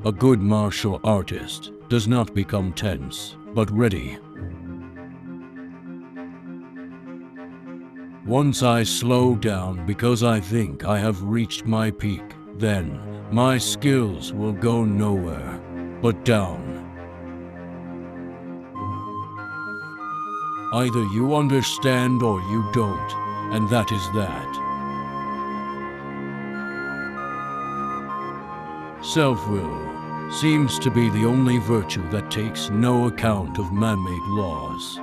A good martial artist does not become tense, but ready. Once I slow down because I think I have reached my peak, then my skills will go nowhere but down. Either you understand or you don't, and that is that. Self-will seems to be the only virtue that takes no account of man-made laws.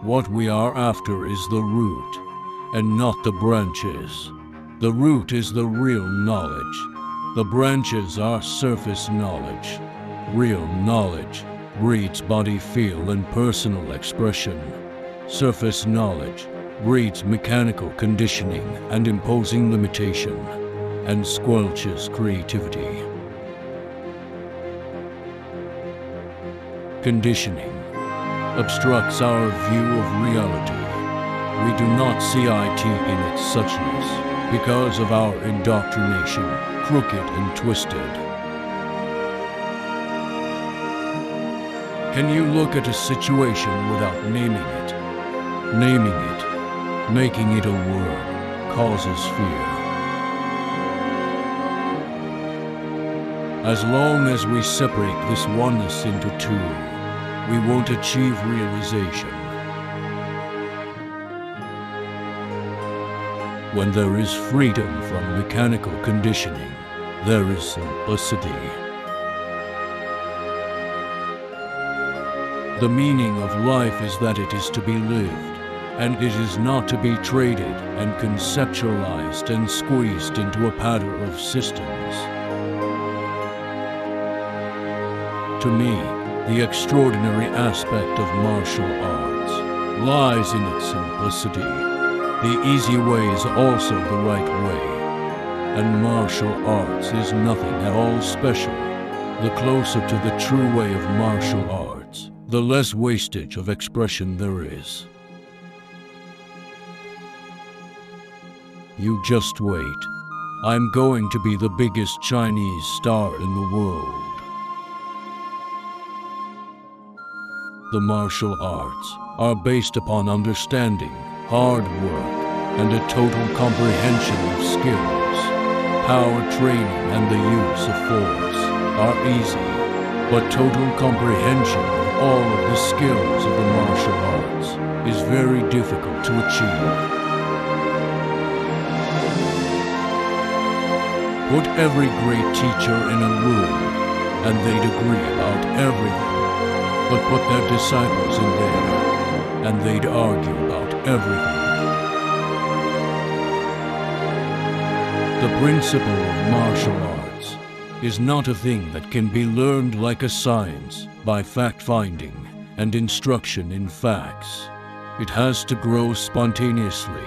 What we are after is the root, and not the branches. The root is the real knowledge. The branches are surface knowledge. Real knowledge breeds body feel and personal expression. Surface knowledge breeds mechanical conditioning and imposing limitation, and squelches creativity. Conditioning obstructs our view of reality. We do not see it in its suchness because of our indoctrination, crooked and twisted. Can you look at a situation without naming it? Naming it, making it a word, causes fear. As long as we separate this oneness into two, we won't achieve realization. When there is freedom from mechanical conditioning, there is simplicity. The meaning of life is that it is to be lived, and it is not to be traded and conceptualized and squeezed into a pattern of systems. To me, the extraordinary aspect of martial arts lies in its simplicity. The easy way is also the right way, and martial arts is nothing at all special. The closer to the true way of martial arts, the less wastage of expression there is. You just wait. I'm going to be the biggest Chinese star in the world. The martial arts are based upon understanding, hard work, and a total comprehension of skills. Power training and the use of force are easy, but total comprehension of all of the skills of the martial arts is very difficult to achieve. Put every great teacher in a room, and they'd agree about everything. But put their disciples in there, and they'd argue about everything. The principle of martial arts is not a thing that can be learned like a science by fact-finding and instruction in facts. It has to grow spontaneously,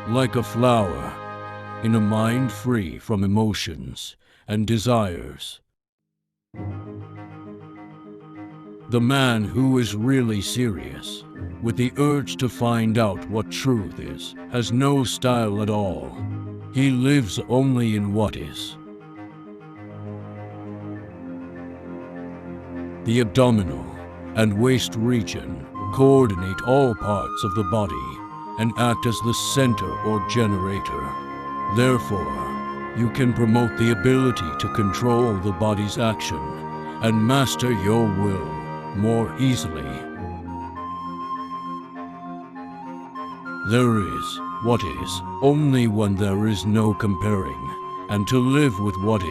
like a flower, in a mind free from emotions and desires. The man who is really serious, with the urge to find out what truth is, has no style at all. He lives only in what is. The abdominal and waist region coordinate all parts of the body and act as the center or generator. Therefore, you can promote the ability to control the body's action and master your will more easily. There is what is only when there is no comparing, and to live with what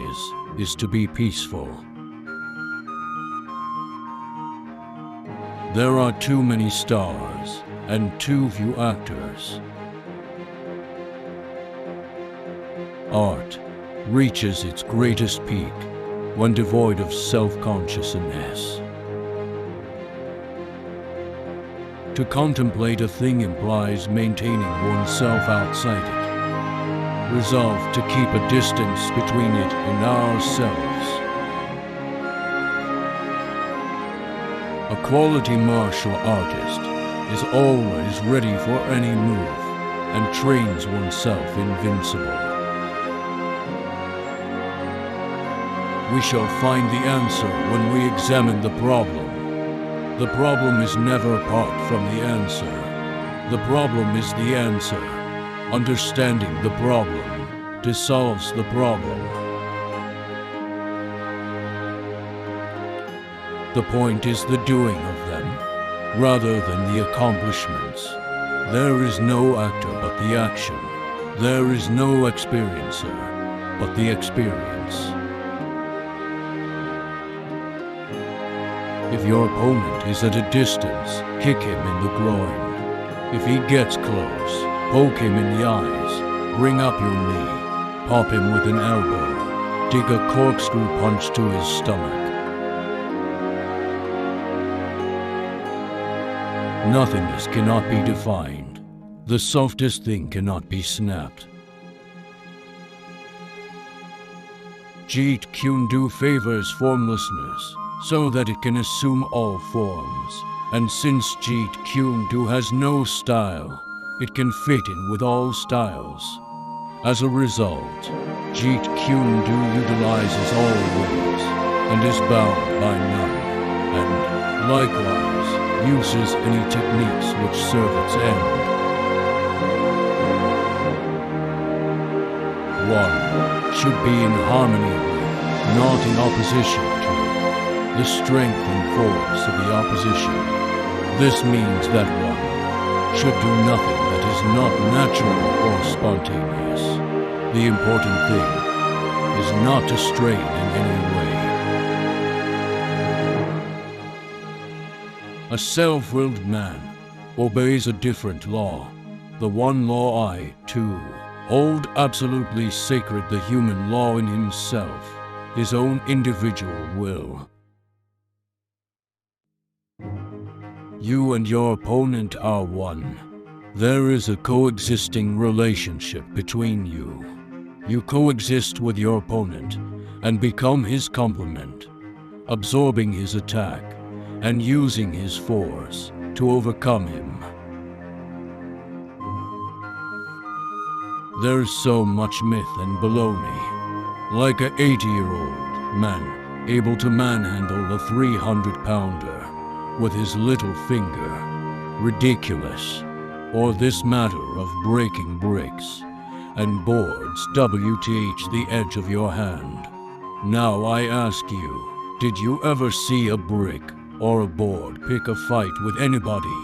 is to be peaceful. There are too many stars and too few actors. Art reaches its greatest peak when devoid of self-consciousness. To contemplate a thing implies maintaining oneself outside it, resolve to keep a distance between it and ourselves. A quality martial artist is always ready for any move and trains oneself invincible. We shall find the answer when we examine the problem. The problem is never apart from the answer. The problem is the answer. Understanding the problem dissolves the problem. The point is the doing of them, rather than the accomplishments. There is no actor but the action. There is no experiencer but the experience. If your opponent is at a distance, kick him in the groin. If he gets close, poke him in the eyes, bring up your knee, pop him with an elbow, dig a corkscrew punch to his stomach. Nothingness cannot be defined. The softest thing cannot be snapped. Jeet Kune Do favors formlessness, so that it can assume all forms. And since Jeet Kune Do has no style, it can fit in with all styles. As a result, Jeet Kune Do utilizes all ways, and is bound by none, and, likewise, uses any techniques which serve its end. One should be in harmony with, not in opposition to, the strength and force of the opposition. This means that one should do nothing that is not natural or spontaneous. The important thing is not to strain in any way. A self-willed man obeys a different law. The one law I, too, hold absolutely sacred, the human law in himself, his own individual will. You and your opponent are one. There is a coexisting relationship between you. You coexist with your opponent and become his complement, absorbing his attack and using his force to overcome him. There's so much myth and baloney. Like a 80-year-old man able to manhandle a 300-pounder with his little finger. Ridiculous. Or this matter of breaking bricks and boards WTH the edge of your hand. Now I ask you, did you ever see a brick or a board pick a fight with anybody?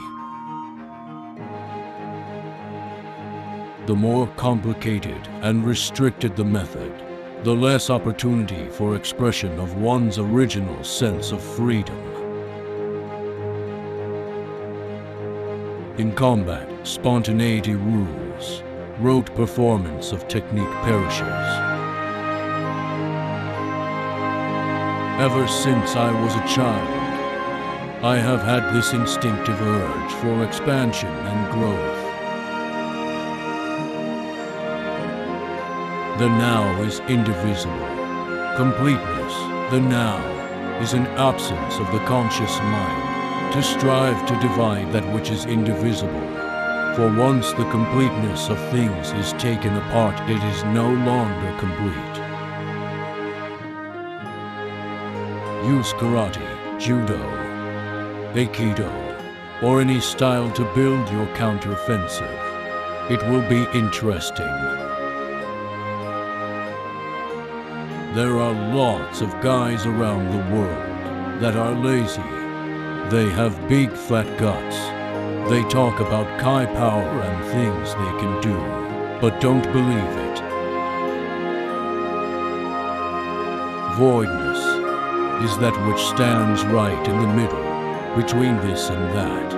The more complicated and restricted the method, the less opportunity for expression of one's original sense of freedom. In combat, spontaneity rules. Rote performance of technique perishes. Ever since I was a child, I have had this instinctive urge for expansion and growth. The now is indivisible. Completeness, the now, is an absence of the conscious mind, to strive to divide that which is indivisible. For once the completeness of things is taken apart, it is no longer complete. Use karate, judo, aikido, or any style to build your counteroffensive. It will be interesting. There are lots of guys around the world that are lazy. They have big fat guts. They talk about Kai power and things they can do, but don't believe it. Voidness is that which stands right in the middle, between this and that.